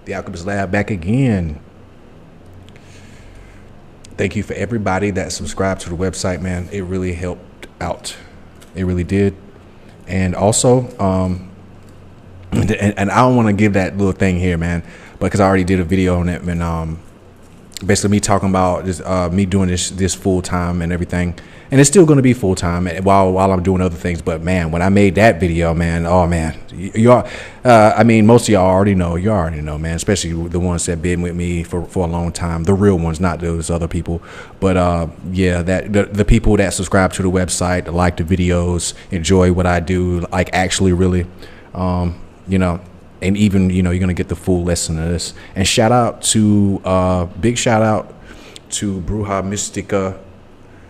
The Alchemist Lab back again. Thank you for everybody that subscribed to the website, man. It really helped out. It really did. And also, and I don't want to give that little thing here, man, because I already did a video on it, and basically me talking about this, me doing this full time and everything, and it's still going to be full time while I'm doing other things. But man, when I made that video, man, oh man, y'all, I mean, most of y'all already know. You already know, man. Especially the ones that been with me for a long time, the real ones, not those other people. But yeah, that the people that subscribe to the website, like the videos, enjoy what I do, like actually really, you know. And even, you know, you're going to get the full lesson of this. And shout out to, big shout out to Bruja Mystica.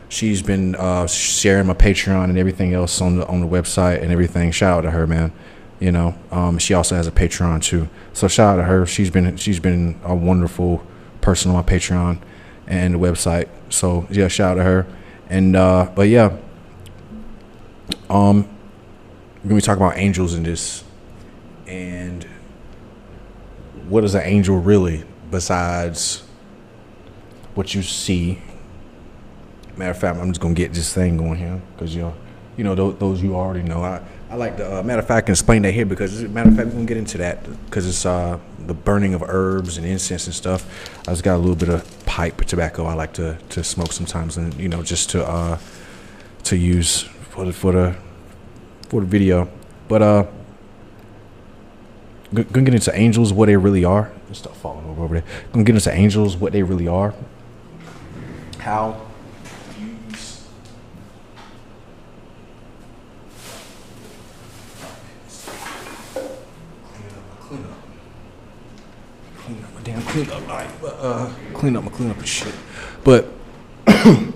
She's been sharing my Patreon and everything else on the website and everything. Shout out to her, man. You know, she also has a Patreon too. So shout out to her. She's been a wonderful person on my Patreon and the website. So yeah, shout out to her. And but yeah, we're gonna be talking about angels in this. And what is an angel really, besides what you see? Matter of fact, I'm just gonna get this thing going here, because you know those you already know. I like the matter of fact, I can explain that here, because matter of fact, we're gonna get into that, because it's the burning of herbs and incense and stuff. I just got a little bit of pipe tobacco I like to smoke sometimes, and you know, just to use for the video. But gonna get into angels, what they really are. Stop falling over there. Gonna get into angels, what they really are. How use clean up my damn clean up. All right, but clean up my shit. But oh,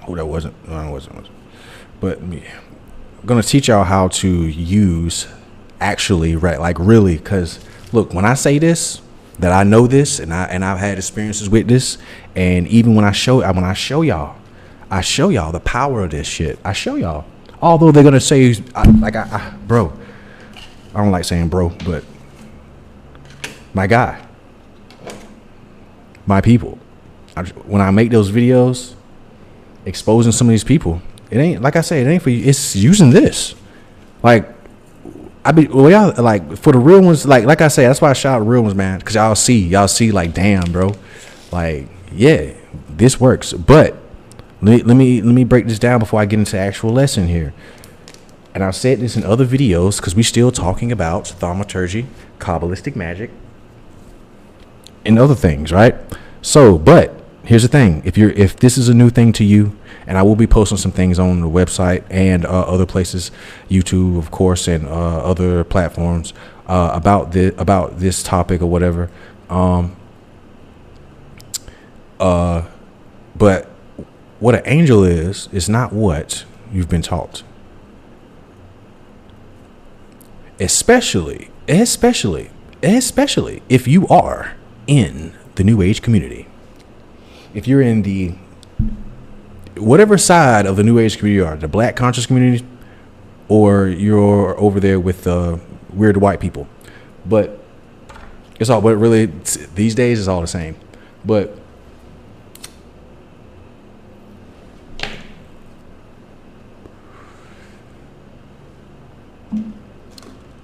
that wasn't. No, it wasn't. But me. I'm gonna teach y'all how to use actually, right, like really, because look, when I say this, that I know this, and I've had experiences with this, and even when I show y'all the power of this shit. I show y'all, although they're gonna say bro, I don't like saying bro, but my guy, my people, when I make those videos exposing some of these people, it ain't, like I say, it ain't for you. It's using this. Like, y'all, like, for the real ones, like I say, that's why I shout out real ones, man. Because y'all see, like, damn, bro. Like, yeah, this works. But let me break this down before I get into the actual lesson here. And I've said this in other videos, because we still talking about thaumaturgy, Qabbalistic Magick, and other things, right? So, but here's the thing: if this is a new thing to you, and I will be posting some things on the website and other places, YouTube, of course, and other platforms about this topic or whatever. But what an angel is not what you've been taught. Especially if you are in the New Age community. If you're in the whatever side of the New Age community you are, the Black conscious community, or you're over there with weird white people, but it's all. But really, these days it's all the same. But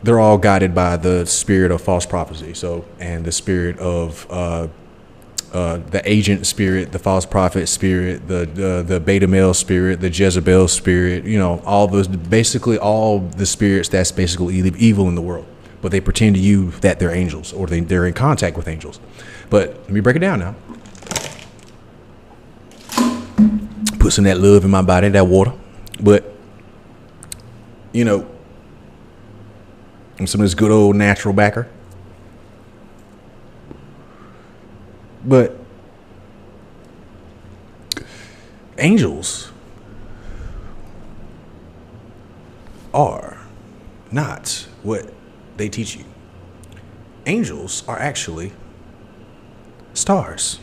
they're all guided by the spirit of false prophecy. So, and the spirit of the agent spirit, the false prophet spirit, the beta male spirit, the Jezebel spirit, you know, all those, basically all the spirits that's basically evil in the world, but they pretend to you that they're angels, or they're in contact with angels. But let me break it down now. Put some of that love in my body, that water. But, you know, some of this good old natural backer. But angels are not what they teach you. Angels are actually stars.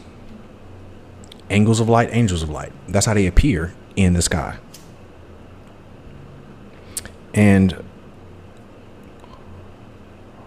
Angels of light, angels of light. That's how they appear in the sky. And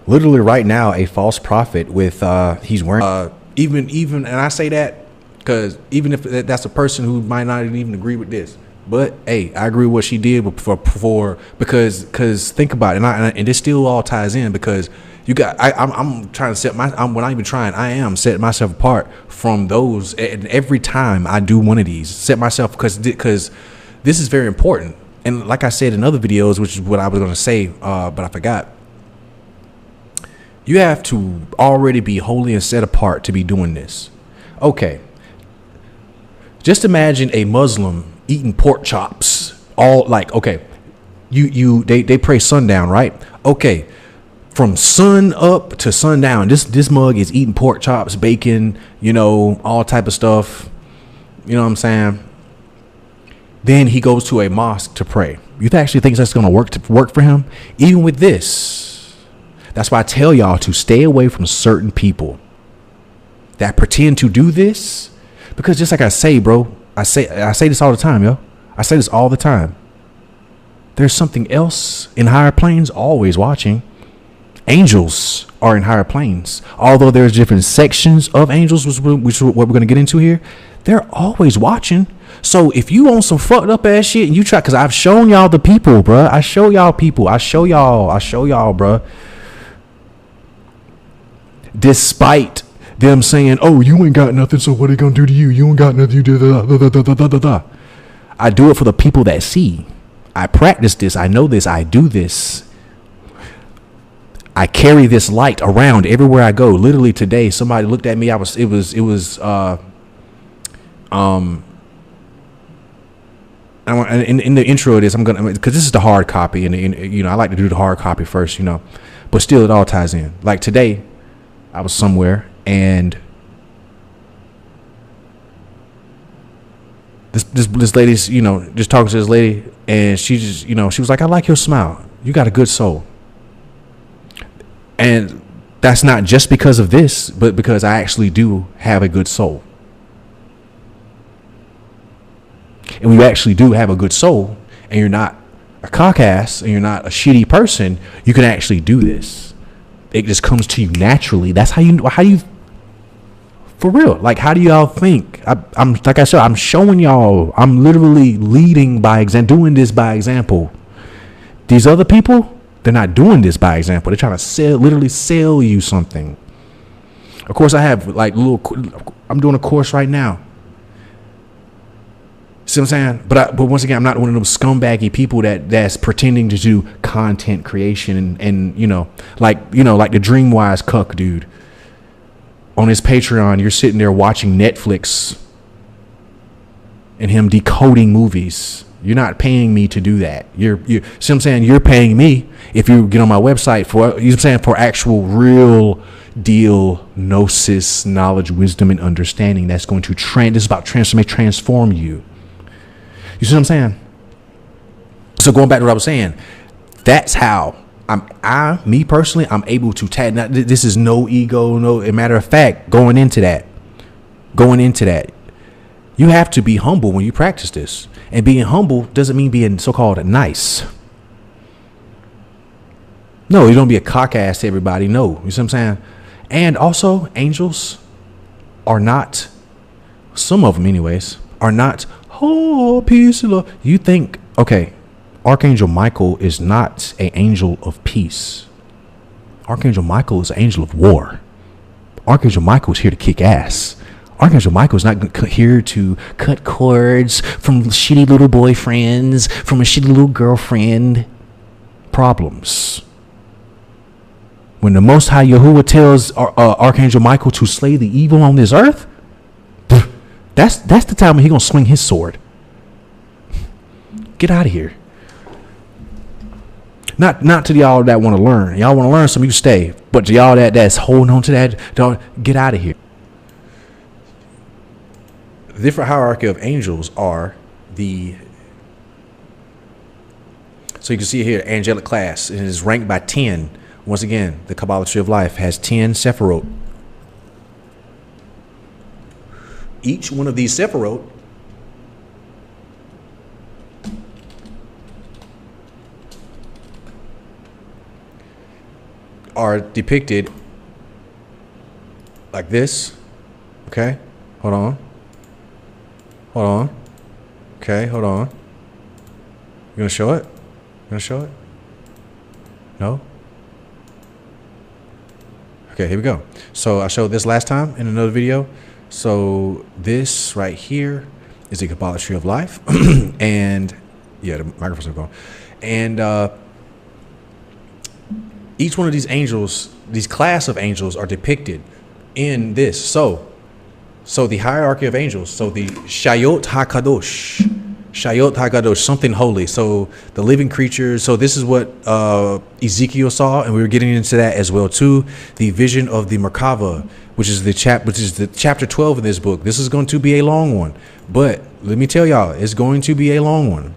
literally right now a false prophet with he's wearing even and I say that because even if that's a person who might not even agree with this, but hey, I agree with what she did because think about it, and this still all ties in because you got I'm trying to set when I even trying I am setting myself apart from those, and every time I do one of these set myself because this is very important. And like I said in other videos, which is what I was going to say, but I forgot. You have to already be holy and set apart to be doing this. Okay. Just imagine a Muslim eating pork chops. All like, okay, they pray sundown, right? Okay. From sun up to sundown, this mug is eating pork chops, bacon, all type of stuff. You know what I'm saying? Then he goes to a mosque to pray. You actually think that's going to work for him? Even with this, that's why I tell y'all to stay away from certain people that pretend to do this. Because just like I say, bro, I say this all the time, yo. I say this all the time. There's something else in higher planes always watching. Angels are in higher planes. Although there's different sections of angels, which is what we're going to get into here. They're always watching. So if you on some fucked up ass shit and you try, because I've shown y'all the people, bruh. I show y'all people. I show y'all, bruh. Despite them saying, oh, you ain't got nothing, so what are they going to do to you? You ain't got nothing. I do it for the people that see. I practice this. I know this. I do this. I carry this light around everywhere I go. Literally today, somebody looked at me. In the intro of this, because this is the hard copy, and I like to do the hard copy first, but still it all ties in. Like today, I was somewhere and this lady's, just talking to this lady, and she just, she was like, I like your smile. You got a good soul. And that's not just because of this, but because I actually do have a good soul. And when you actually do have a good soul, and you're not a cock ass, and you're not a shitty person, you can actually do this. It just comes to you naturally. That's how you, for real. Like, how do y'all think? I'm like I said, I'm showing y'all. I'm literally leading by example, doing this by example. These other people, they're not doing this by example. They're trying to literally sell you something. Of course, I have I'm doing a course right now. See what I'm saying? But once again, I'm not one of those scumbaggy people that's pretending to do content creation and like the Dreamwise cuck dude on his Patreon. You're sitting there watching Netflix and him decoding movies. You're not paying me to do that. See what I'm saying? You're paying me if you get on my website for actual real deal gnosis, knowledge, wisdom, and understanding that's going to this is about transform you. You see what I'm saying? So going back to what I was saying, that's how me personally, I'm able to tag. Now, this is no ego, no. As a matter of fact, going into that, you have to be humble when you practice this. And being humble doesn't mean being so-called nice. No, you don't be a cock ass to everybody. No, you see what I'm saying? And also, angels are not, some of them anyways, are not, oh, peace and love. You think, okay, Archangel Michael is not an angel of peace. Archangel Michael is an angel of war. Archangel Michael is here to kick ass. Archangel Michael is not here to cut cords from shitty little boyfriends, from a shitty little girlfriend. Problems. When the Most High Yahuwah tells Archangel Michael to slay the evil on this earth, that's the time when he's going to swing his sword. Get out of here. Not to y'all that want to learn. Y'all want to learn, some of you stay. But to y'all that's holding on to that, don't get out of here. The different hierarchy of angels are so you can see here, angelic class. It is ranked by 10. Once again, the Kabbalah Tree of Life has 10 Sephirot. Each one of these Sephirot are depicted like this. Okay, hold on. Okay, hold on. You gonna show it? No? Okay, here we go. So I showed this last time in another video. So this right here is the Kabbalah tree of life. And yeah, the microphone's going. And each one of these angels, these class of angels, are depicted in this. So the hierarchy of angels. So the Shayot HaKadosh, something holy. So the living creatures. So this is what Ezekiel saw, and we were getting into that as well too. The vision of the Merkava, which is the chapter 12 of this book. This is going to be a long one, but let me tell y'all, it's going to be a long one.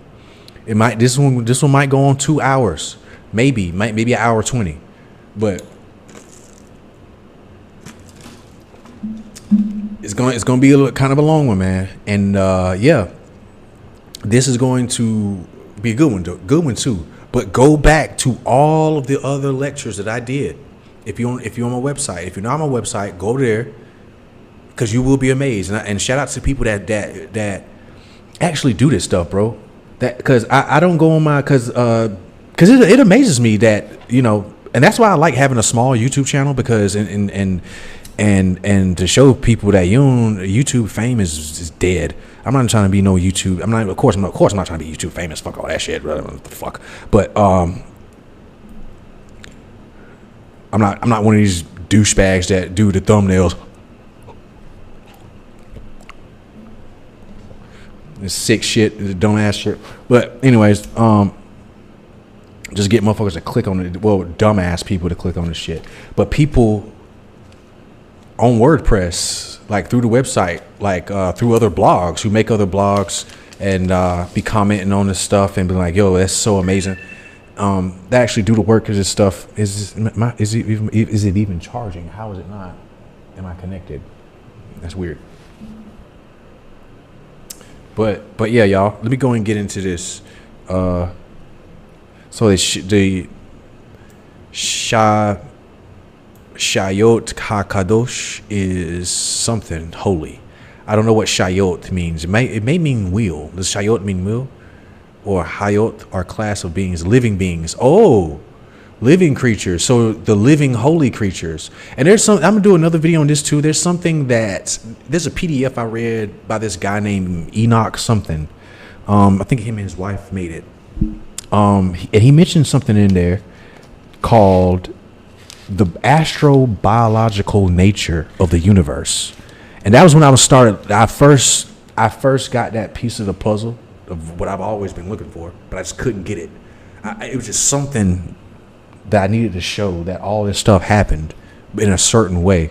It might this one might go on 2 hours, maybe an hour 20, but it's going to be a little kind of a long one, man. And yeah, this is going to be a good one too. But go back to all of the other lectures that I did. If you're on my website, if you're not on my website, go there, because you will be amazed. And shout out to people that actually do this stuff, bro. That because I don't go on my because it amazes me that, you know, and that's why I like having a small YouTube channel, because and to show people that YouTube fame is dead. I'm not trying to be no YouTube. Of course I'm not trying to be YouTube famous. Fuck all that shit. What the fuck? But I'm not one of these douchebags that do the thumbnails. This sick shit, the dumbass shit. But anyways, just get motherfuckers to click on it. Well, dumbass people to click on this shit. But people on WordPress, like through the website, like through other blogs, who make other blogs and be commenting on this stuff and be like, yo, that's so amazing. That actually do the work of this stuff. Is it even charging? How is it not? Am I connected? That's weird. But yeah, y'all, let me go and get into this. So the Shayot HaKadosh is something holy. I don't know what Shayot means. It may mean wheel. Does Shayot mean wheel? Or Hayot are class of beings, living beings. Oh, living creatures. So the living holy creatures. And there's some, I'm gonna do another video on this too. There's a PDF I read by this guy named Enoch something. I think him and his wife made it. And he mentioned something in there called the astrobiological nature of the universe. And that was when I first got that piece of the puzzle of what I've always been looking for, but I just couldn't get it. It was just something that I needed to show, that all this stuff happened in a certain way.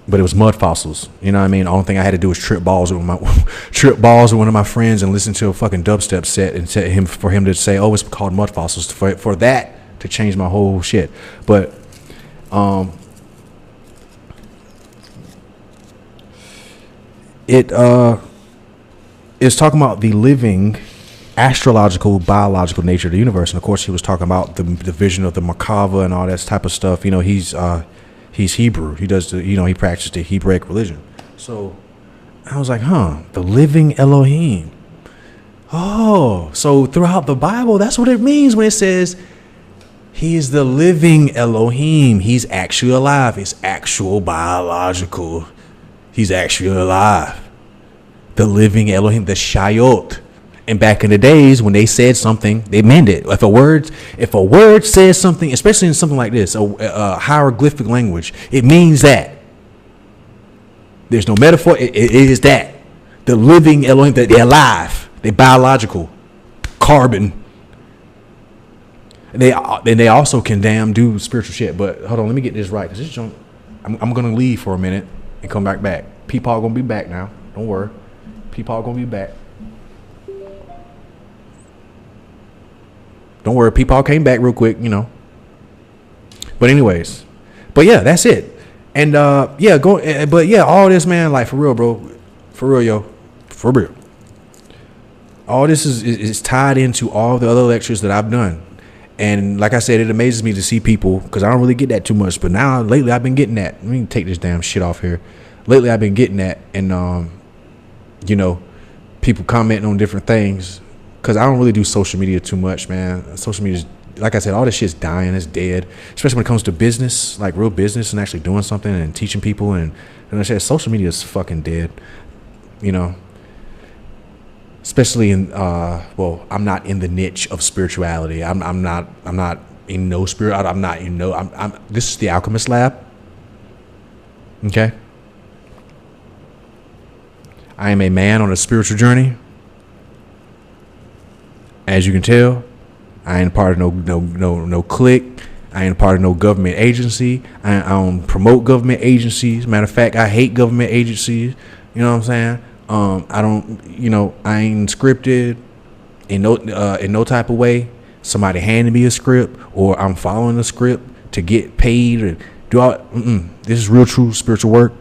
But it was mud fossils. You know what I mean? The only thing I had to do was trip balls with one of my friends and listen to a fucking dubstep set and for him to say, oh, it's called mud fossils, for that to change my whole shit. But it's talking about the living astrological biological nature of the universe, and of course he was talking about the vision of the Merkava and all that type of stuff. You know, he's Hebrew. He does he practiced the Hebraic religion. So I was like, the living Elohim. Oh, so throughout the Bible, that's what it means when it says he is the living Elohim. He's actually alive. It's actual biological. He's actually alive. The living Elohim, the Shayot. And back in the days when they said something, they meant it. If a word says something, especially in something like this, a hieroglyphic language, it means that. There's no metaphor. It is that. The living Elohim, that they're alive. They're biological. Carbon. They also can do spiritual shit. But hold on, let me get this right. Cause this junk, I'm gonna leave for a minute and come back. People are gonna be back now. Don't worry. People are gonna be back. Don't worry, people came back real quick, you know. But anyways, but yeah, that's it. And yeah, but yeah, all this, man, like for real, bro, for real, yo, for real. All this is tied into all the other lectures that I've done, And like I said, it amazes me to see people, because I don't really get that too much. But now, lately, I've been getting that. Let me take this damn shit off here. Lately, I've been getting that. And, you know, people commenting on different things. Because I don't really do social media too much, man. Social media, like I said, all this shit's dying. It's dead. Especially when it comes to business, like real business and actually doing something and teaching people. And I said, social media is fucking dead. You know. Especially in, well, I'm not in the niche of spirituality. I'm not in no spirit. I'm not, you know, this is the Alchemist Lab. Okay. I am a man on a spiritual journey. As you can tell, I ain't part of no clique. I ain't part of no government agency. I don't promote government agencies. Matter of fact, I hate government agencies. You know what I'm saying? I don't, you know, I ain't scripted in no type of way. Somebody handed me a script, or I'm following a script to get paid or do all. This is real, true spiritual work,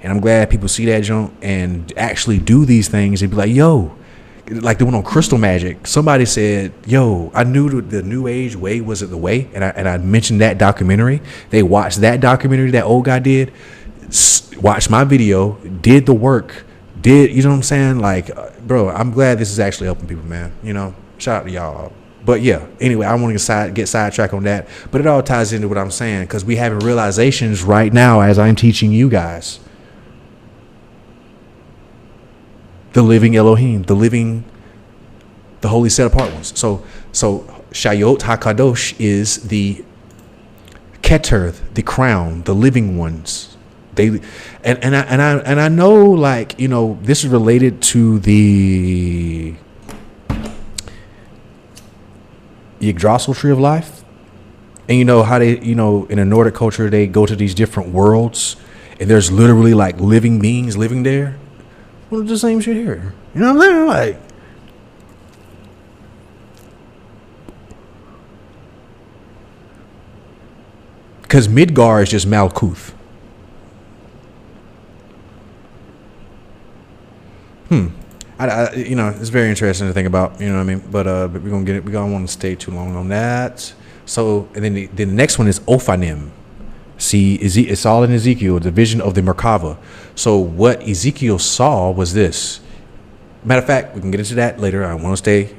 and I'm glad people see that junk and actually do these things and be like, yo, like the one on crystal magic. Somebody said, yo, I knew the new age way wasn't the way, and I mentioned that documentary. They watched that documentary that old guy did, watched my video, did the work. You know what I'm saying? Like, bro, I'm glad this is actually helping people, man. You know, shout out to y'all. But yeah, anyway, I don't want to get sidetracked on that. But it all ties into what I'm saying, because we having realizations right now as I'm teaching you guys. The living Elohim, the holy set apart ones. So Shayot HaKadosh is the Keter, the crown, the living ones. They and I know, like, you know, this is related to the Yggdrasil tree of life, and you know how they, you know, in a Nordic culture they go to these different worlds, and there's literally like living beings living there. Well, it's the same shit here. You know what I'm saying? Like, because Midgar is just Malkuth. You know, it's very interesting to think about, you know what I mean? But we're gonna get it. We don't want to stay too long on that. So, and then the next one is Ophanim. See, it's all in Ezekiel, the vision of the Merkava. So what Ezekiel saw was this. Matter of fact, we can get into that later. I don't want to stay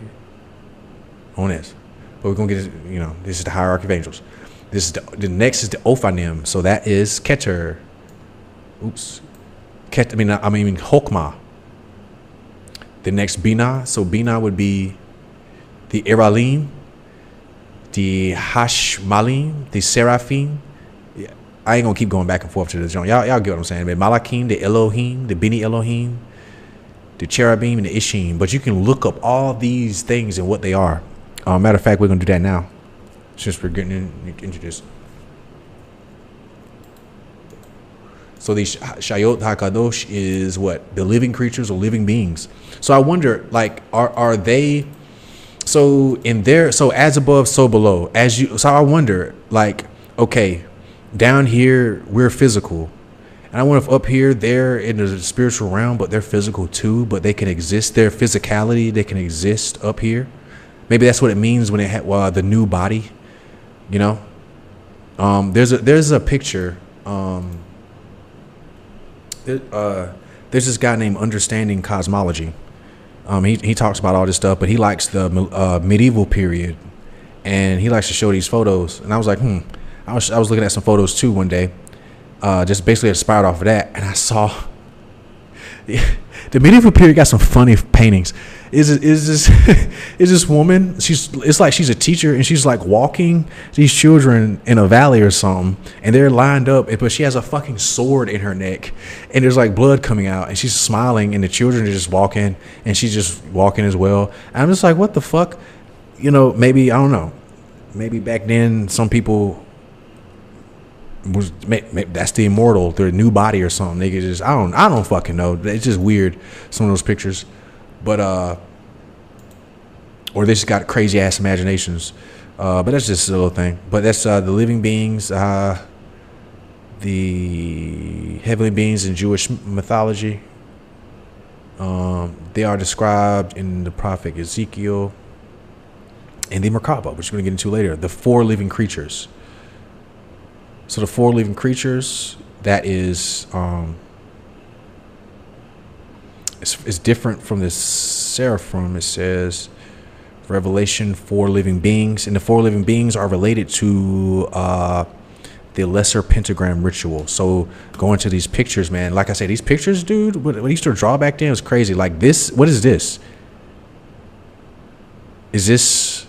on this, but we're gonna get into, you know, this is the hierarchy of angels. This is the next is the Ophanim. So that is Keter. I mean Hokmah. The next Bina, so Bina would be the Eralim, the Hashmalim, the Seraphim. Yeah, I ain't gonna keep going back and forth to the joint. Y'all get what I'm saying. But Malakim, the Elohim, the Bini Elohim, the Cherubim, and the Ishim. But you can look up all these things and what they are. Matter of fact, we're gonna do that now, since we're getting into this. So the Shayot HaKadosh is what? The living creatures or living beings. So I wonder, like, are they, so in there, so as above, so below, so I wonder, like, okay, down here, we're physical. And I wonder if up here, they're in the spiritual realm, but they're physical too, but they can exist, their physicality, they can exist up here. Maybe that's what it means when it had the new body, you know? There's a picture, there's this guy named Understanding Cosmology. He talks about all this stuff, but he likes the medieval period, and he likes to show these photos. And I was like, I was looking at some photos too one day, just basically inspired off of that, and I saw the medieval period got some funny paintings. Is this woman? It's like she's a teacher, and she's like walking these children in a valley or something, and they're lined up, but she has a fucking sword in her neck, and there's like blood coming out, and she's smiling, and the children are just walking, and she's just walking as well. And I'm just like, what the fuck? You know, maybe, I don't know, maybe back then some people maybe that's the immortal, their new body or something. They could just, I don't fucking know. It's just weird, some of those pictures. But or they just got crazy ass imaginations. But that's just a little thing. But that's the living beings, the heavenly beings in Jewish mythology. They are described in the prophet Ezekiel. and the Merkaba, which we're going to get into later. The 4 living creatures. So the 4 living creatures, that is, it's different from this seraphim. It says Revelation 4 living beings, and the 4 living beings are related to the lesser pentagram ritual. So going to these pictures, man, like I said, these pictures, dude, what I used to draw back then was crazy. Like this, what is this? Is this,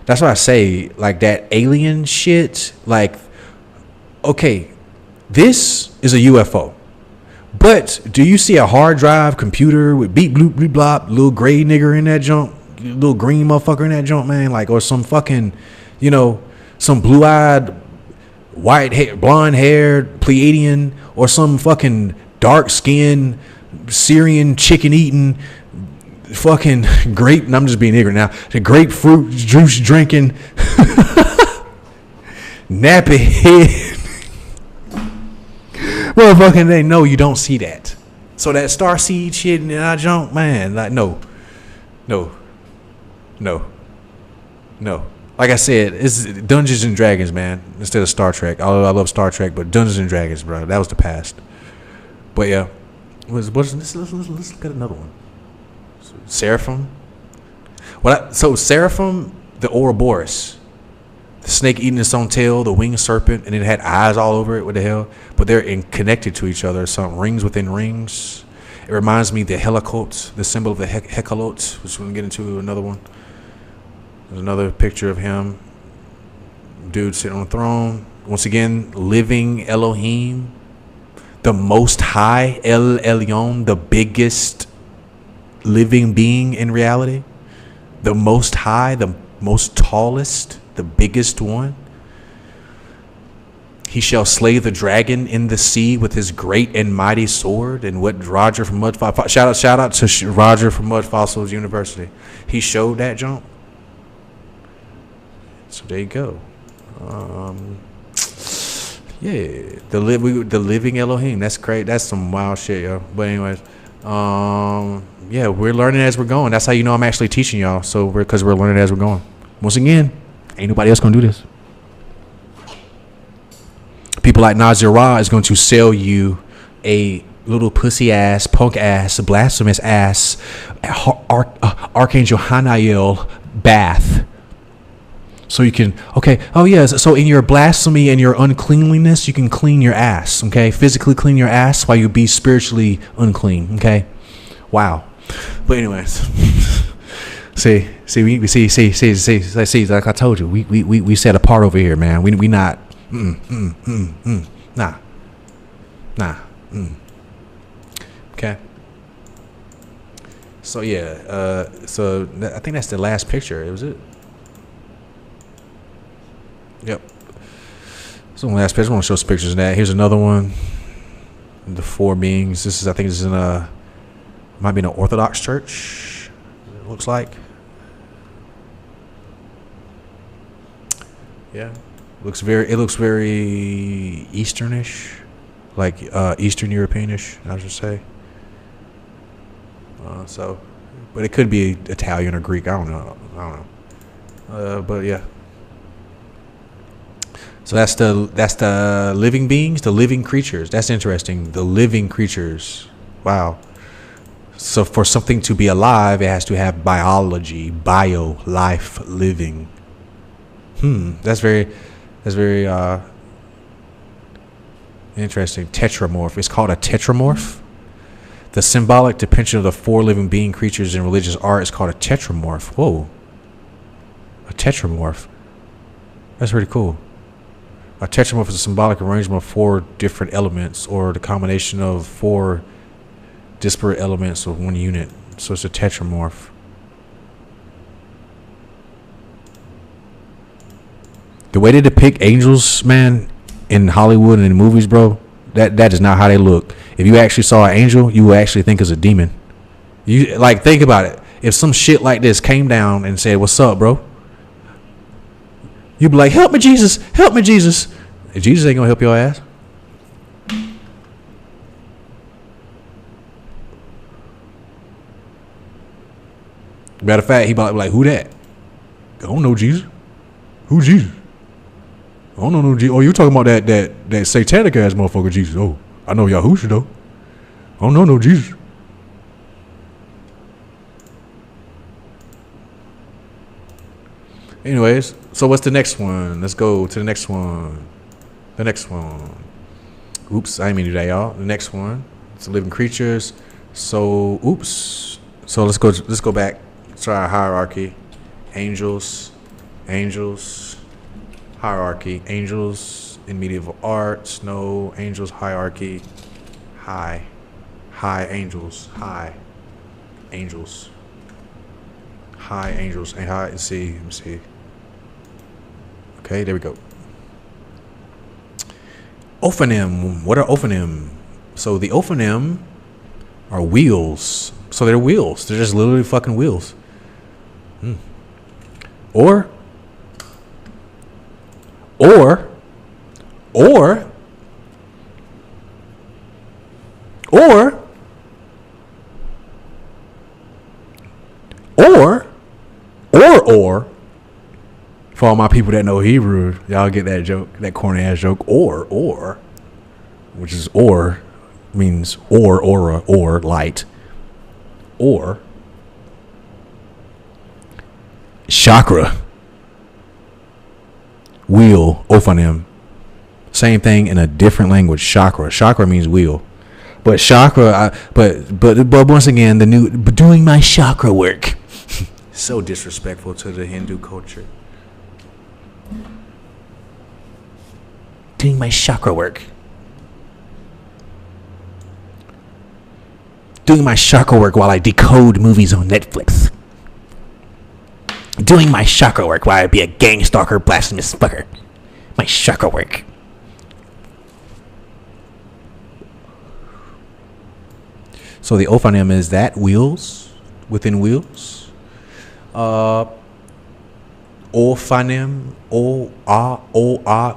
that's what I say, like that alien shit. Like, okay, this is a UFO, but do you see a hard drive computer with beep bloop bloop blop, little gray nigger in that junk, little green motherfucker in that junk, man? Like, or some fucking, you know, some blue-eyed, white hair, blonde haired Pleiadian, or some fucking dark skinned Syrian chicken eating fucking grape, and I'm just being ignorant now, the grapefruit juice drinking nappy head motherfucking thing. No, you don't see that. So that star seed shit in our junk, man, like no. Like I said, it's Dungeons and Dragons, man, instead of Star Trek. I love Star Trek, but Dungeons and Dragons, bro, that was the past. But yeah, let's look at another one. Seraphim. So Seraphim, the Ouroboros, the snake eating its own tail, the winged serpent, and it had eyes all over it. What the hell? But they're connected to each other. Some rings within rings. It reminds me of the Helicot, the symbol of the Hekalot, which we're gonna get into another one. There's another picture of him, dude sitting on a throne. Once again, living Elohim, the Most High, El Elyon, the biggest living being in reality, the Most High, the most tallest, the biggest one. He shall slay the dragon in the sea with his great and mighty sword. And what Roger from Mud Fossils, shout out to Roger from Mud Fossils University. He showed that jump. So there you go. Yeah, the living Elohim. That's great. That's some wild shit, yo. But anyways, yeah, we're learning as we're going. That's how you know I'm actually teaching y'all. So because we're learning as we're going. Once again, ain't nobody else gonna do this. People like Nazir Ra is going to sell you a little pussy ass, punk ass, blasphemous ass, Archangel Hanael bath. So you can, okay, oh yes, so in your blasphemy and your uncleanliness, you can clean your ass, okay? Physically clean your ass while you be spiritually unclean, okay? Wow. But anyways, see, like I told you, we set apart over here, man. We not, nah. Okay. So yeah, so I think that's the last picture. Was it? Yep. So the last picture. I want to show some pictures of that. Here's another one. The 4 beings. This is, I think this is in a, might be in an Orthodox church. It looks like. Yeah. It looks very Easternish, like Eastern Europeanish, I should say. So, but it could be Italian or Greek. I don't know. But yeah. So that's the living beings, the living creatures. That's interesting. The living creatures. Wow. So for something to be alive, it has to have biology, bio, life, living. That's very interesting. Tetramorph. It's called a tetramorph. The symbolic depiction of the 4 living being creatures in religious art is called a tetramorph. Whoa. A tetramorph. That's pretty cool. A tetramorph is a symbolic arrangement of 4 different elements, or the combination of 4 disparate elements of one unit. So it's a tetramorph. The way they depict angels, man, in Hollywood and in movies, bro, that is not how they look. If you actually saw an angel, you would actually think it's a demon. You like, think about it. If some shit like this came down and said, "What's up, bro?" You'd be like, "Help me, Jesus! Help me, Jesus!" Jesus ain't gonna help your ass. Matter of fact, he might be like, "Who that?" I don't know Jesus. Who Jesus? I don't know no Jesus. Oh, you talking about that satanic ass motherfucker Jesus? Oh, I know Yahusha though. I don't know no Jesus. Anyways, so what's the next one? Let's go to the next one. The next one. Oops, I didn't mean to do that, y'all. The next one. It's living creatures. So, oops. So let's go back to our hierarchy. Angels, hierarchy, angels in medieval arts. No, angels, hierarchy, high angels, high angels. And high. Let me see. Okay, there we go. Ophonym. What are ophonym? So the ophonym are wheels. So they're wheels. They're just literally fucking wheels. Or for all my people that know Hebrew, y'all get that joke, that corny ass joke. Or, which is or means aura, or light, or chakra, wheel, ophonym, same thing in a different language. Chakra means wheel, but chakra, but once again, doing my chakra work. So disrespectful to the Hindu culture. Doing my chakra work. Doing my chakra work while I decode movies on Netflix. Doing my chakra work while I be a gang stalker, blasphemous fucker. My chakra work. So the ophonym is that wheels within wheels. Ophonym,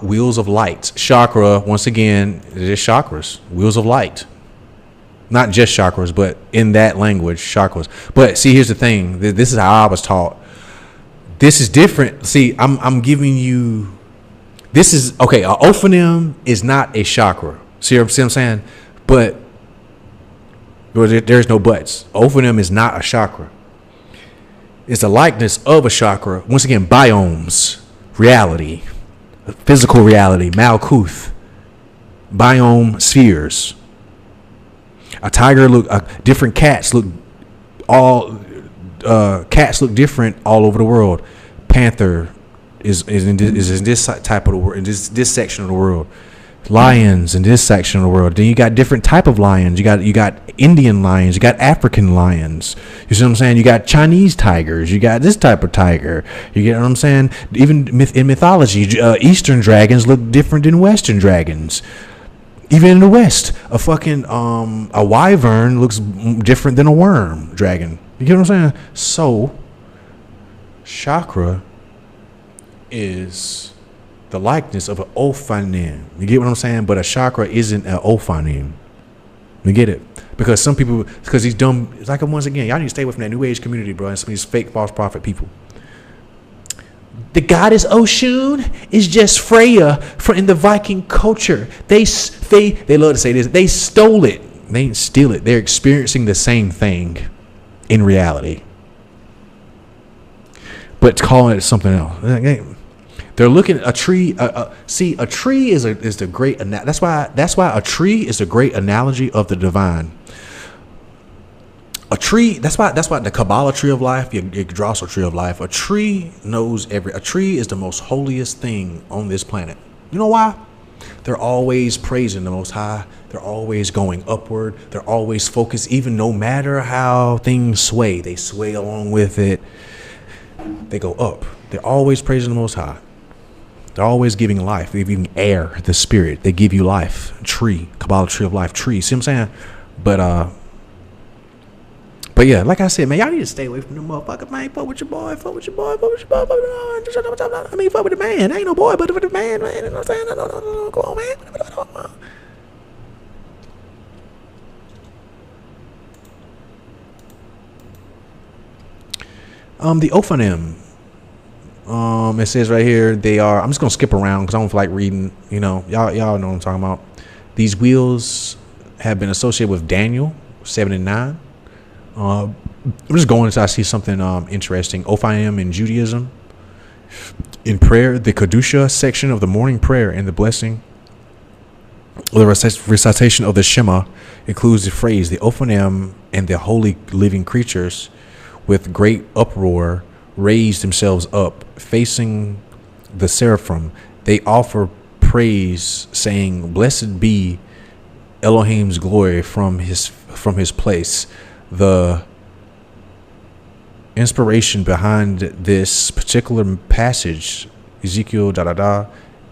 wheels of light. Chakra, once again, it is chakras, wheels of light. Not just chakras, but in that language, chakras. But see, here's the thing. This is how I was taught. This is different. See, I'm giving you. This is okay. An ophonym is not a chakra. See what I'm saying? But there's no buts. Ophonym is not a chakra. It's a likeness of a chakra. Once again, biomes, reality, physical reality, Malkuth, biome spheres. A tiger different cats look different all over the world. Panther is in this type of the world, in this section of the world. Lions in this section of the world. Then you got different type of lions. You got Indian lions. You got African lions. You see what I'm saying? You got Chinese tigers. You got this type of tiger. You get what I'm saying? Even in mythology, Eastern dragons look different than Western dragons. Even in the West, a wyvern looks different than a worm dragon. You get what I'm saying? So, chakra is the likeness of an ophonym. You get what I'm saying? But a chakra isn't an ophonym. You get it? Because some people, because these dumb, it's like, once again, y'all need to stay away from that New Age community, bro, and some of these fake false prophet people. The goddess Oshun is just Freya in the Viking culture. They love to say this. They stole it. They didn't steal it. They're experiencing the same thing in reality, but calling it something else. They're looking at a tree. See, a tree is the great. That's why a tree is a great analogy of the divine. A tree. That's why the Kabbalah tree of life, your Drossel tree of life. A tree knows a tree is the most holiest thing on this planet. You know why? They're always praising the Most High. They're always going upward. They're always focused, even no matter how things sway. They sway along with it. They go up. They're always praising the Most High. They're always giving life. They're giving air, the spirit. They give you life. Tree, Kabbalah tree of life, tree. See what I'm saying? But yeah, like I said, man, y'all need to stay away from them motherfuckers, man. Fuck with your boy. Fuck with your boy. Fuck with your boy. I mean, fuck with the man. Ain't no boy, but with the man, man. You know what I'm saying? No, go on, man. The ophonym. It says right here they are. I'm just gonna skip around because I don't feel like reading. You know, y'all know what I'm talking about. These wheels have been associated with Daniel 7 and 9. I'm just going until I see something interesting. Ophim in Judaism. In prayer, the Kedusha section of the morning prayer and the blessing, the recitation of the Shema includes the phrase, the Ophim and the holy living creatures with great uproar raise themselves up, facing the seraphim. They offer praise, saying, "Blessed be Elohim's glory from his place." The inspiration behind this particular passage, Ezekiel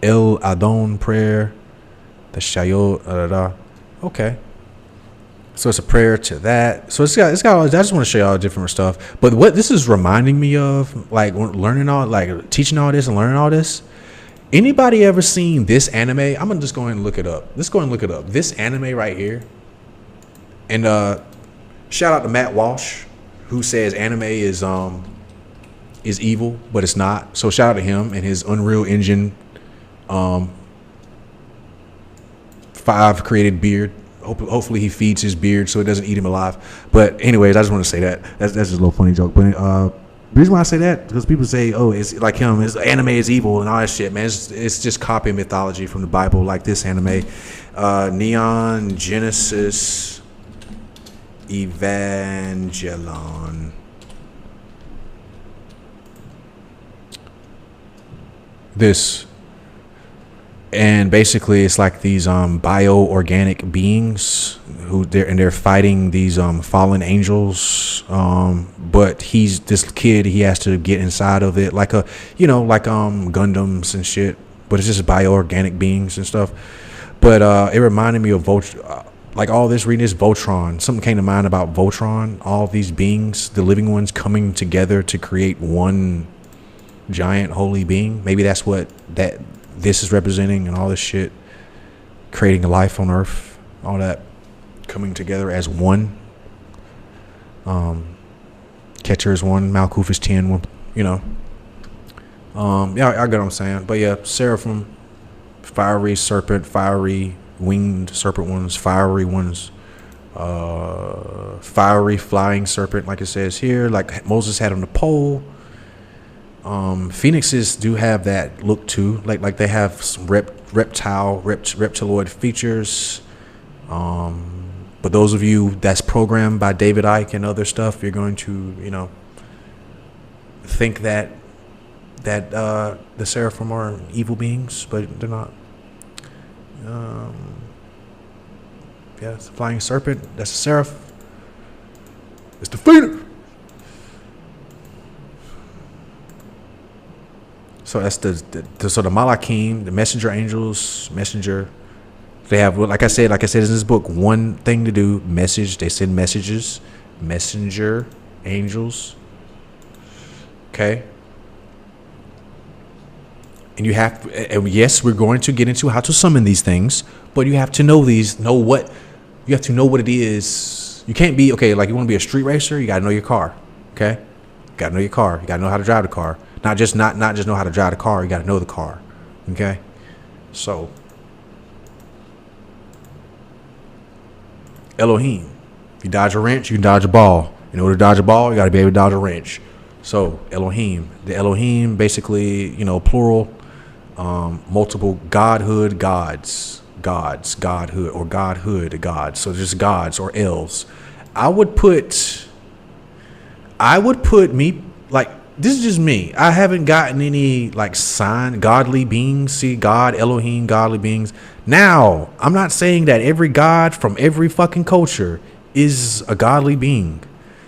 El Adon prayer, the Shayot Okay. So it's a prayer to that. So it's got I just want to show y'all different stuff. But what this is reminding me of, like learning all, like teaching all this and learning all this. Anybody ever seen this anime? I'm gonna just go ahead and look it up. Let's go and look it up. This anime right here. And shout out to Matt Walsh, who says anime is evil, but it's not. So shout out to him and his Unreal Engine 5 created beard. Hopefully he feeds his beard so it doesn't eat him alive. But anyways, I just want to say that. That's just a little funny joke. But the reason why I say that, because people say, oh, it's like him, anime is evil and all that shit, man. It's just copying mythology from the Bible, like this anime. Neon Genesis Evangelion. This. And basically, it's like these bioorganic beings they're fighting these fallen angels. But this kid, he has to get inside of it, like Gundams and shit. But it's just bioorganic beings and stuff. But it reminded me of like all this reading is Voltron. Something came to mind about Voltron. All these beings, the living ones, coming together to create one giant holy being. Maybe that's what this is representing, and all this shit, creating a life on Earth, all that coming together as one. Catcher is 1, Malkuth is 10, 1, you know. Yeah, I get what I'm saying. But yeah, seraphim, fiery serpent, fiery winged serpent ones, fiery ones, fiery flying serpent, like it says here, like Moses had on the pole. Phoenixes do have that look too, like they have some reptiloid features. But those of you that's programmed by David Icke and other stuff, you're going to, you know, think that the seraphim are evil beings, but they're not. Yeah, it's a flying serpent. That's a seraph. It's the phoenix. So that's the Malachim, the messenger angels, messenger. They have, like I said in this book, one thing to do: message. They send messages, messenger angels. Okay. And you have, and yes, we're going to get into how to summon these things, but you have to know you have to know what it is. You can't be, okay, like you want to be a street racer, you got to know your car. Okay. You got to know your car. You got to know how to drive the car. Not just know how to drive the car. You got to know the car. Okay. So Elohim. If you dodge a wrench, you can dodge a ball. In order to dodge a ball, you got to be able to dodge a wrench. So Elohim. The Elohim, basically, you know, plural, multiple godhood, godhood, or godhood, gods. So just gods or elves. I would put me, like, this is just me. I haven't gotten any like sign godly beings. See, God, Elohim, godly beings. Now, I'm not saying that every god from every fucking culture is a godly being.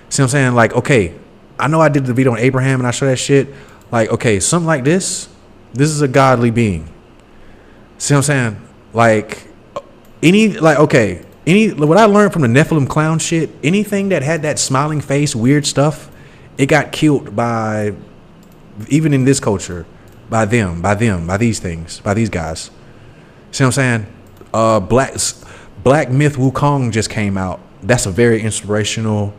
See what I'm saying? Like, okay, I know I did the video on Abraham and I showed that shit. Like, okay, something like this is a godly being. See what I'm saying? Like, what I learned from the Nephilim clown shit, anything that had that smiling face, weird stuff, it got killed by, even in this culture, by these things, by these guys. See what I'm saying? Black Myth Wukong just came out. That's a very inspirational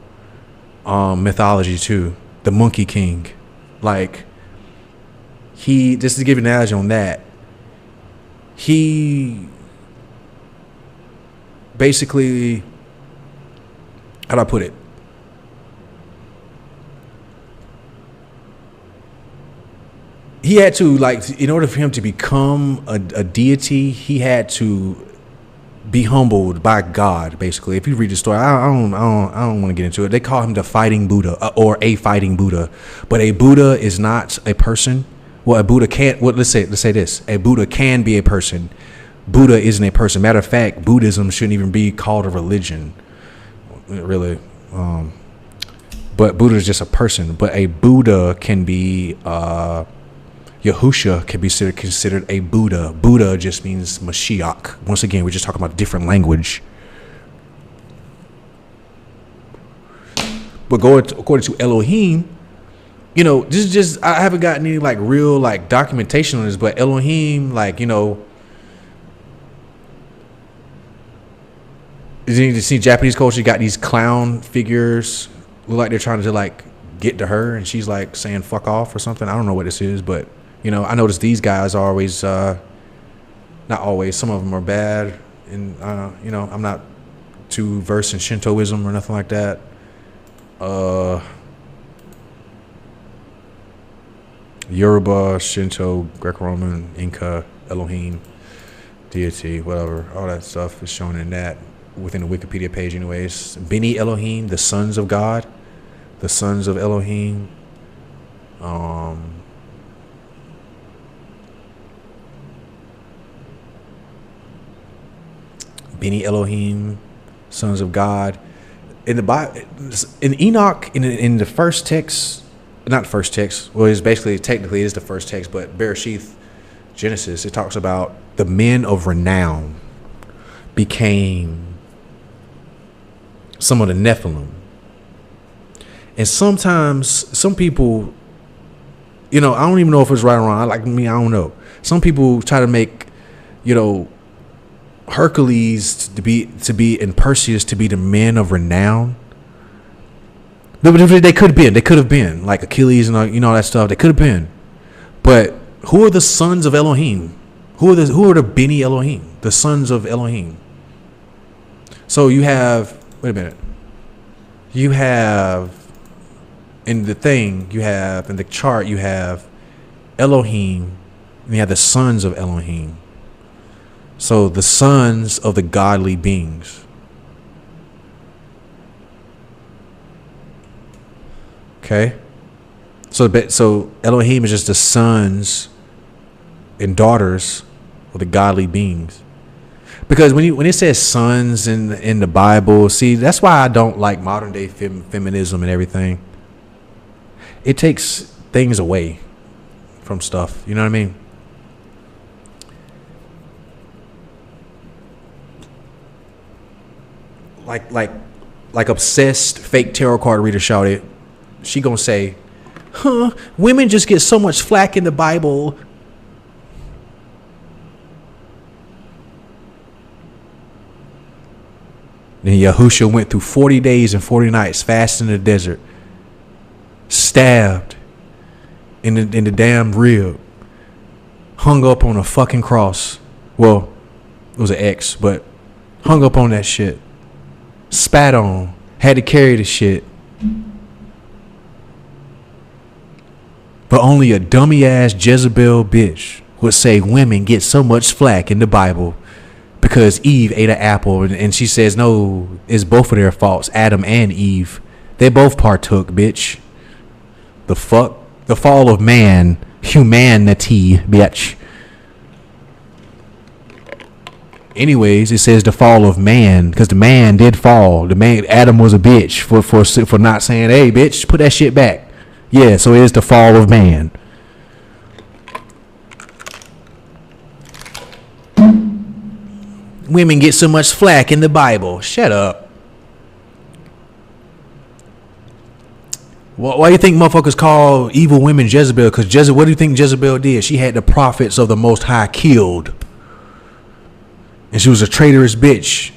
mythology too. The Monkey King. Like, just to give you an analogy on that, he basically, how do I put it? He had to, like, in order for him to become a deity, he had to be humbled by God. Basically, if you read the story, I don't want to get into it. They call him the fighting Buddha, or a fighting Buddha, but a Buddha is not a person. Well, a Buddha can't. Well, let's say this: a Buddha can be a person. Buddha isn't a person. Matter of fact, Buddhism shouldn't even be called a religion, really. But Buddha is just a person. But a Buddha can be. Yahusha can be considered a Buddha. Buddha just means Mashiach. Once again, we're just talking about a different language. But according to Elohim, you know, this is just, I haven't gotten any like real like documentation on this, but Elohim, like, you know, you see Japanese culture, you got these clown figures, look like they're trying to like get to her, and she's like saying fuck off or something. I don't know what this is, but you know, I noticed these guys are always, not always, some of them are bad. And, you know, I'm not too versed in Shintoism or nothing like that. Yoruba, Shinto, Greco-Roman, Inca, Elohim, deity, whatever. All that stuff is shown in that, within the Wikipedia page anyways. Beni Elohim, the sons of God. The sons of Elohim. Beni Elohim, sons of God. In the Bible, in Enoch, in the first text, not the first text. Well, it's basically technically it is the first text, but Bereshith, Genesis, it talks about the men of renown became some of the Nephilim. And sometimes some people, you know, I don't even know if it's right or wrong. Like me, I don't know. Some people try to make, you know, Hercules to be and Perseus to be the men of renown. They could have been like Achilles and all, you know, all that stuff. They could have been, but who are the sons of Elohim? Who are the Beni Elohim? The sons of Elohim. So you have, wait a minute. You have in the thing, you have in the chart, you have Elohim, and you have the sons of Elohim. So the sons of the godly beings. Okay. So Elohim is just the sons and daughters of the godly beings. Because when it says sons in the Bible, see, that's why I don't like modern day feminism and everything. It takes things away from stuff. You know what I mean? Like obsessed fake tarot card reader shouted, she gonna say, women just get so much flack in the Bible. Then Yahusha went through 40 days and 40 nights fasting in the desert, stabbed in the damn rib, hung up on a fucking cross. Well, it was an X, but hung up on that shit. Spat on, had to carry the shit. But only a dummy ass Jezebel bitch would say women get so much flack in the Bible because Eve ate an apple, and she says no, it's both of their faults, Adam and Eve. They both partook, bitch. The fuck? The fall of man, humanity, bitch. Anyways, it says the fall of man because the man did fall. The man, Adam, was a bitch for not saying, hey, bitch, put that shit back. Yeah, so it is the fall of man. Women get so much flack in the Bible. Shut up. Why do you think motherfuckers call evil women Jezebel? Because what do you think Jezebel did? She had the prophets of the Most High killed. And she was a traitorous bitch.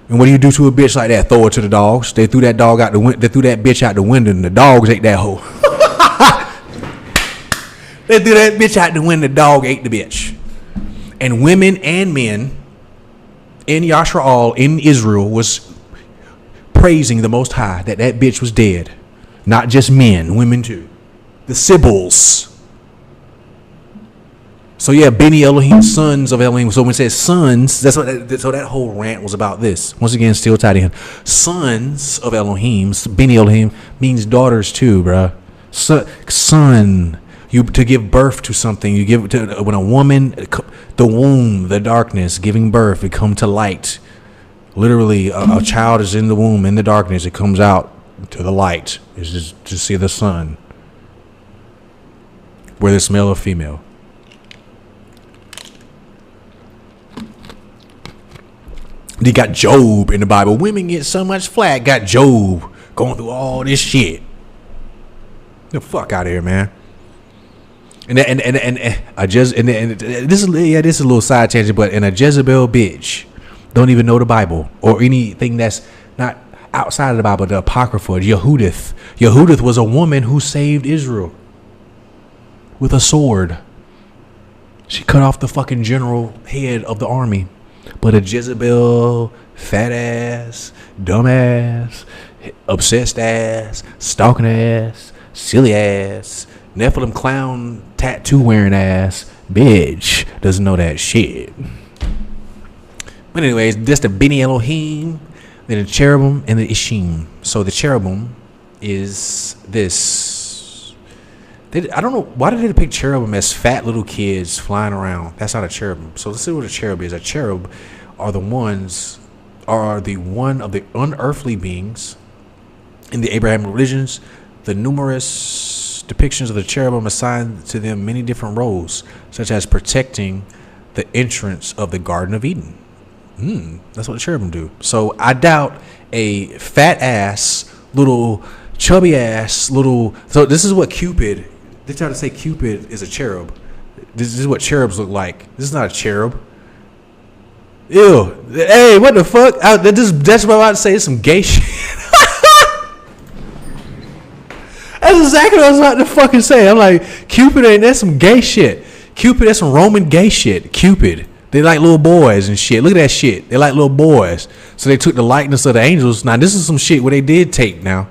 And what do you do to a bitch like that? Throw her to the dogs. They threw that bitch out the window, and the dogs ate that hoe. They threw that bitch out the window. The dog ate the bitch. And women and men in Yashar in Israel was praising the Most High that bitch was dead. Not just men, women too. The Sibyls. So yeah, Beni Elohim, sons of Elohim. So when it says sons, so that whole rant was about this. Once again, still tied in. Sons of Elohim, Beni Elohim means daughters too, bruh. Son, you to give birth to something. You give to when a woman, the womb, the darkness, giving birth, it come to light. Literally, a child is in the womb in the darkness. It comes out to the light. It's just to see the sun, whether it's male or female. You got Job in the Bible. Women get so much flack. Got Job going through all this shit. The fuck out of here, man. And this is a little side tangent, but a Jezebel bitch don't even know the Bible or anything that's not outside of the Bible. The Apocrypha, Yehudith. Yehudith was a woman who saved Israel with a sword. She cut off the fucking general head of the army. But a Jezebel, fat ass, dumb ass, obsessed ass, stalking ass, silly ass, Nephilim clown tattoo wearing ass bitch doesn't know that shit. But anyways, this the Beni Elohim, then the cherubim and the Ishim. So the cherubim is this. I don't know why did they depict cherubim as fat little kids flying around. That's not a cherubim. So let's see what a cherub is. A cherub are the one of the unearthly beings in the Abrahamic religions. The numerous depictions of the cherubim assigned to them many different roles, such as protecting the entrance of the Garden of Eden. That's what the cherubim do. So I doubt a fat ass little chubby ass little. So this is what Cupid. They try to say Cupid is a cherub. This is what cherubs look like. This is not a cherub. Ew. Hey, what the fuck? That's what I'm about to say. It's some gay shit. That's exactly what I was about to fucking say. I'm like, Cupid that's some gay shit. Cupid, that's some Roman gay shit. Cupid. They like little boys and shit. Look at that shit. They like little boys. So they took the likeness of the angels. Now, this is some shit where they did take now.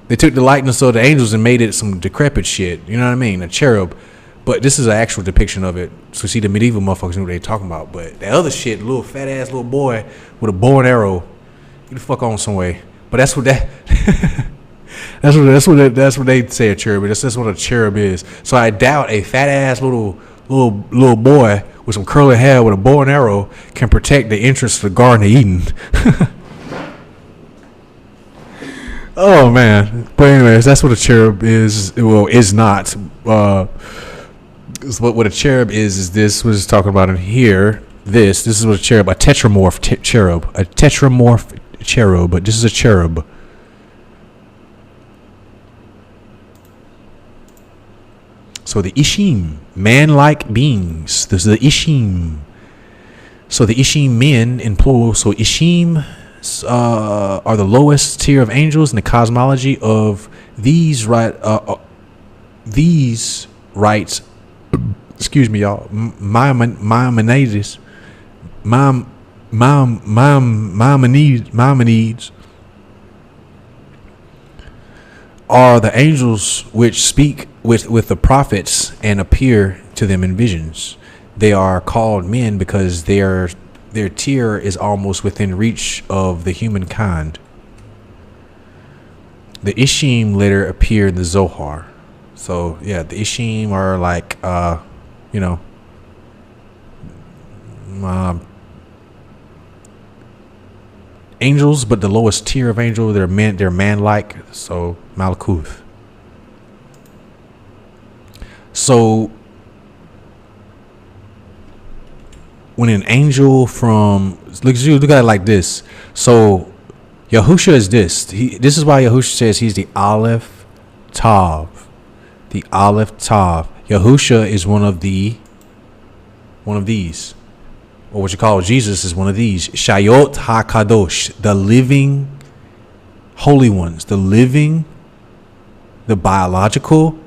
They took the likeness of the angels and made it some decrepit shit. You know what I mean? A cherub. But this is an actual depiction of it. So see, the medieval motherfuckers know what they talking about. But that other shit, the little fat ass little boy with a bow and arrow, get the fuck on some way. But that's what that that's what they say a cherub is. That's what a cherub is. So I doubt a fat ass little boy with some curly hair with a bow and arrow can protect the entrance to the Garden of Eden. Oh man. But anyways, that's what a cherub is. Well, is not. What a cherub is this was talking about in here. This is what a cherub, a tetramorph cherub, a tetramorph cherub, but this is a cherub. So the Ishim, man-like beings. This is the Ishim. So the Ishim men in plural. So Ishim are the lowest tier of angels in the cosmology of these rights. Excuse me, y'all. Maimonides are the angels which speak with the prophets and appear to them in visions. They are called men because their tier is almost within reach of the humankind. The Ishim later appear in the Zohar. So yeah, the Ishim are like angels, but the lowest tier of angel. They're man-like. So Malkuth. So when an angel look at it like this. So Yahusha is this. This is why Yahusha says he's the Aleph Tav. The Aleph Tav. Yahusha is one of these. Or what you call Jesus is one of these. Shayot HaKadosh. The living holy ones. The living, the biological,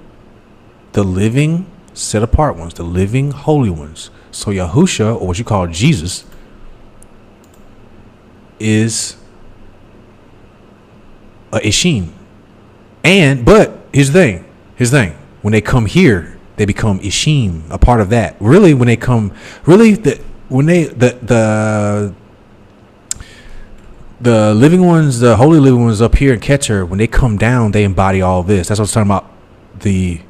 the living, set apart ones, the living holy ones. So Yahusha, or what you call Jesus, is a Ishim. But here's the thing. When they come here, they become Ishim, a part of that. Really, when they come, the living ones, the holy living ones up here in Keter, when they come down, they embody all this. That's what I was talking about. The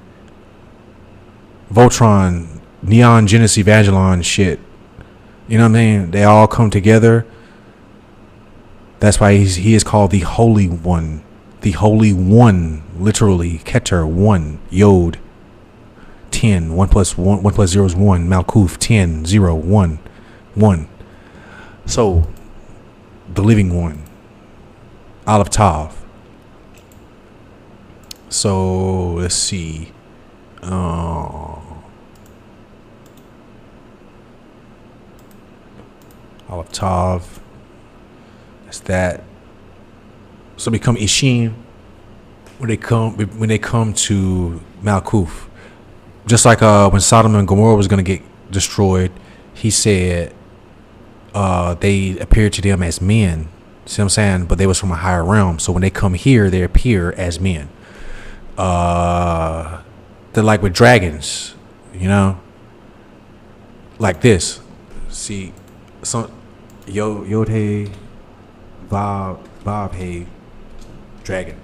Voltron, Neon Genesis Evangelion shit. You know what I mean? They all come together. That's why he is called the Holy One. The Holy One, literally, Keter, 1, Yod, 10, 1 plus 0 is 1, Malkuth, 10, 0, 1, 1. So, the living one, Aleph Tav. So, let's see. Aleph Tav. That's that. So become Ishim when they come to Malkuth. Just like when Sodom and Gomorrah was gonna get destroyed, he said they appeared to them as men. See what I'm saying? But they was from a higher realm. So when they come here, they appear as men. They're like with dragons, you know, like this. See, some Yod Hey, Bob Hey, dragon.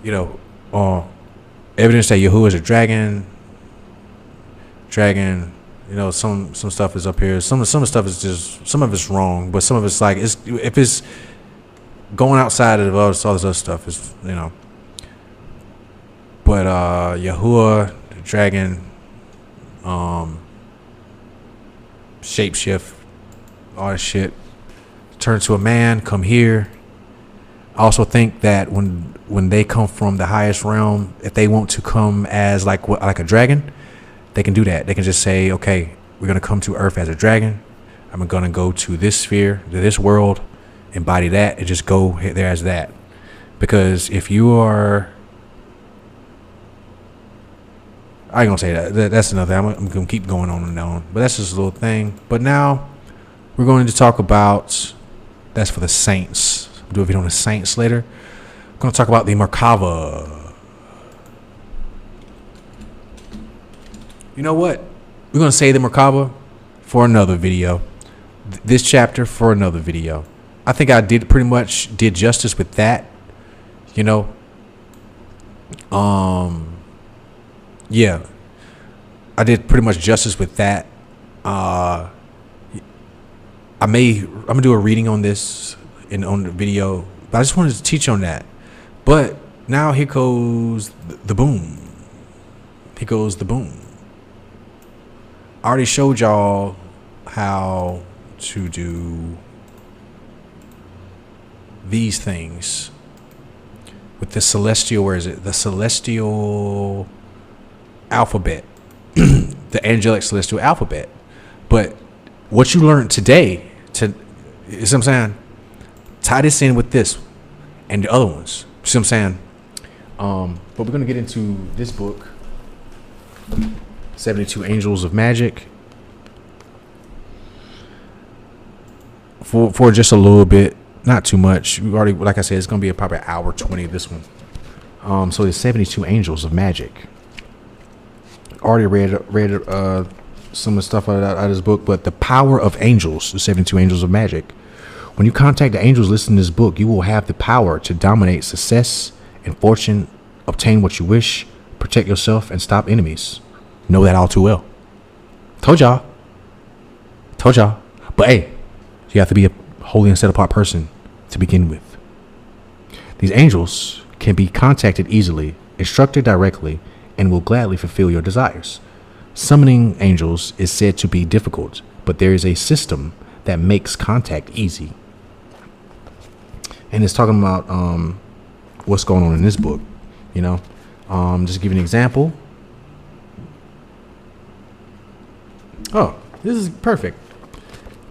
You know, evidence that Yahuwah is a dragon. You know, some stuff is up here. Some of the stuff is just, some of it's wrong, but some of it's like, if it's going outside of all this other stuff, is, you know. But Yahuwah, the dragon, shapeshift, all that shit, turn to a man, come here. I also think that when they come from the highest realm, if they want to come as like a dragon, they can do that. They can just say, okay, we're going to come to Earth as a dragon. I'm going to go to this sphere, to this world, embody that, and just go there as that. Because if you are, I ain't going to say that. That's another thing. I'm going to keep going on and on. But that's just a little thing. But now we're going to talk about, that's for the saints. We'll do a video on the saints later. We're going to talk about the Merkava. You know what? We're going to say the Merkava for another video. This chapter for another video. I think I pretty much did justice with that. You know? Yeah. I did pretty much justice with that. I'm gonna do a reading on this on the video, but I just wanted to teach on that. But now here goes the boom. Here goes the boom. I already showed y'all how to do these things with the celestial, where is it? The celestial alphabet. The angelic celestial alphabet. But what you learned today, you see what I'm saying? Tie this in with this and the other ones. You see what I'm saying? But we're going to get into this book, 72 Angels of Magick, for just a little bit, not too much. We already, like I said, it's going to be probably an hour 20 this one. So there's 72 Angels of Magick. Already read some of the stuff out of this book, but the power of angels, the 72 Angels of Magick. When you contact the angels listed in this book, you will have the power to dominate success and fortune, obtain what you wish, protect yourself, and stop enemies. Know that all too well. Told y'all. But hey, you have to be a holy and set apart person to begin with. These angels can be contacted easily, instructed directly, and will gladly fulfill your desires. Summoning angels is said to be difficult, but there is a system that makes contact easy. And it's talking about what's going on in this book, you know. Just give you an example. Oh, this is perfect.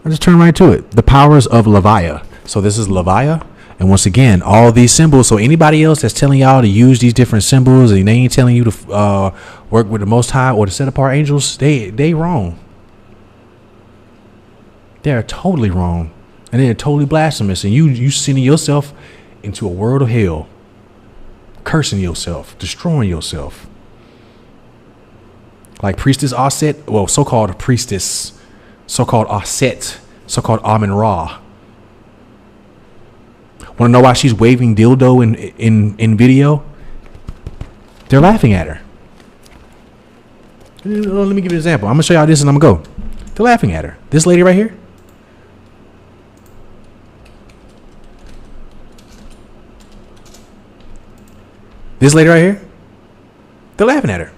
I just turn right to it. The powers of Leviah. So this is Leviah, And once again, all these symbols. So anybody else that's telling y'all to use these different symbols and they ain't telling you to work with the Most High or to set apart angels, they wrong. They're totally wrong, and they're totally blasphemous. And you sending yourself into a world of hell, cursing yourself, destroying yourself. Like priestess Aset, well, so-called priestess, so-called Aset, so-called Amun Ra. Want to know why she's waving dildo in video? They're laughing at her. Let me give you an example. I'm gonna show y'all this and I'm gonna go. They're laughing at her. This lady right here. This lady right here. They're laughing at her.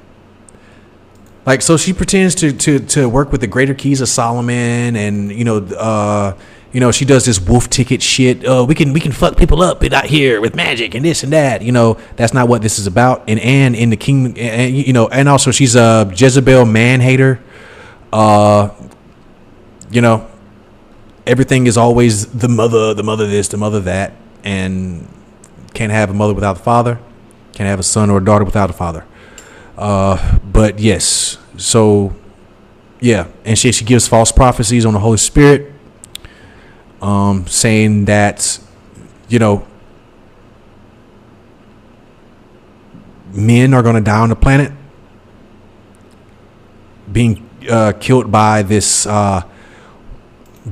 Like, so she pretends to work with the greater keys of Solomon, and she does this wolf ticket shit. We can fuck people up out here with magic and this and that. That's not what this is about. And in the kingdom, and also she's a Jezebel man hater. Everything is always the mother this, the mother that, and can't have a mother without the father. Can't have a son or a daughter without a father. But yes, so yeah, and she gives false prophecies on the Holy Spirit, saying that men are going to die on the planet, being killed by this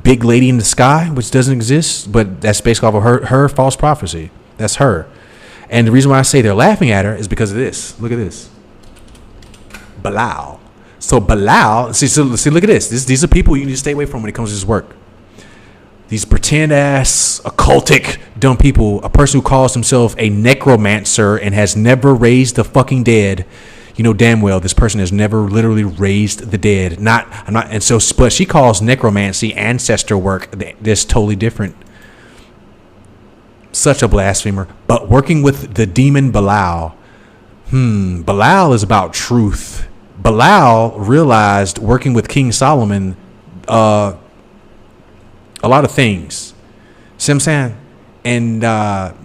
big lady in the sky, which doesn't exist, but that's based off of her false prophecy. That's her. And the reason why I say they're laughing at her is because of this. Look at this. Belial. So Belial, see, look at this. These are people you need to stay away from when it comes to this work. These pretend ass, occultic, dumb people. A person who calls himself a necromancer and has never raised the fucking dead. You know damn well this person has never literally raised the dead. But she calls necromancy ancestor work. That's totally different. Such a blasphemer. But working with the demon Belial. Belial is about truth. Belial realized working with King Solomon a lot of things. See what I'm saying? And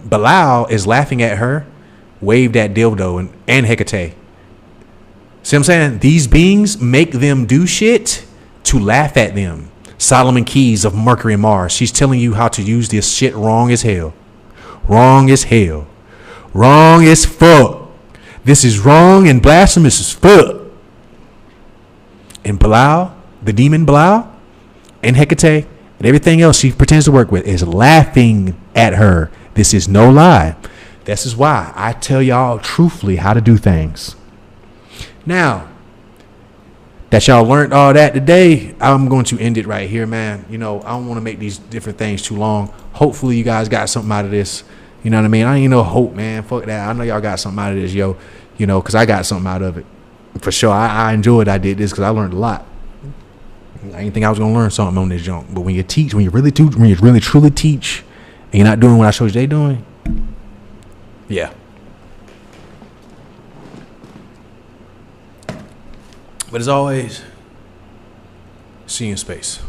Belial is laughing at her, waved at dildo and Hecate. See what I'm saying? These beings make them do shit to laugh at them. Solomon Keys of Mercury and Mars. She's telling you how to use this shit wrong as hell. Wrong as hell. Wrong as fuck. This is wrong and blasphemous as fuck. And Belial, the demon Belial, and Hecate, and everything else she pretends to work with is laughing at her. This is no lie. This is why I tell y'all truthfully how to do things. Now, that y'all learned all that today, I'm going to end it right here, man. I don't want to make these different things too long. Hopefully you guys got something out of this. You know what I mean? I ain't no hope, man. Fuck that. I know y'all got something out of this, yo. Because I got something out of it. For sure. I enjoyed I did this because I learned a lot. I didn't think I was going to learn something on this junk. But when you teach, when you really truly teach, and you're not doing what I showed you they doing, yeah. But as always, see you in space.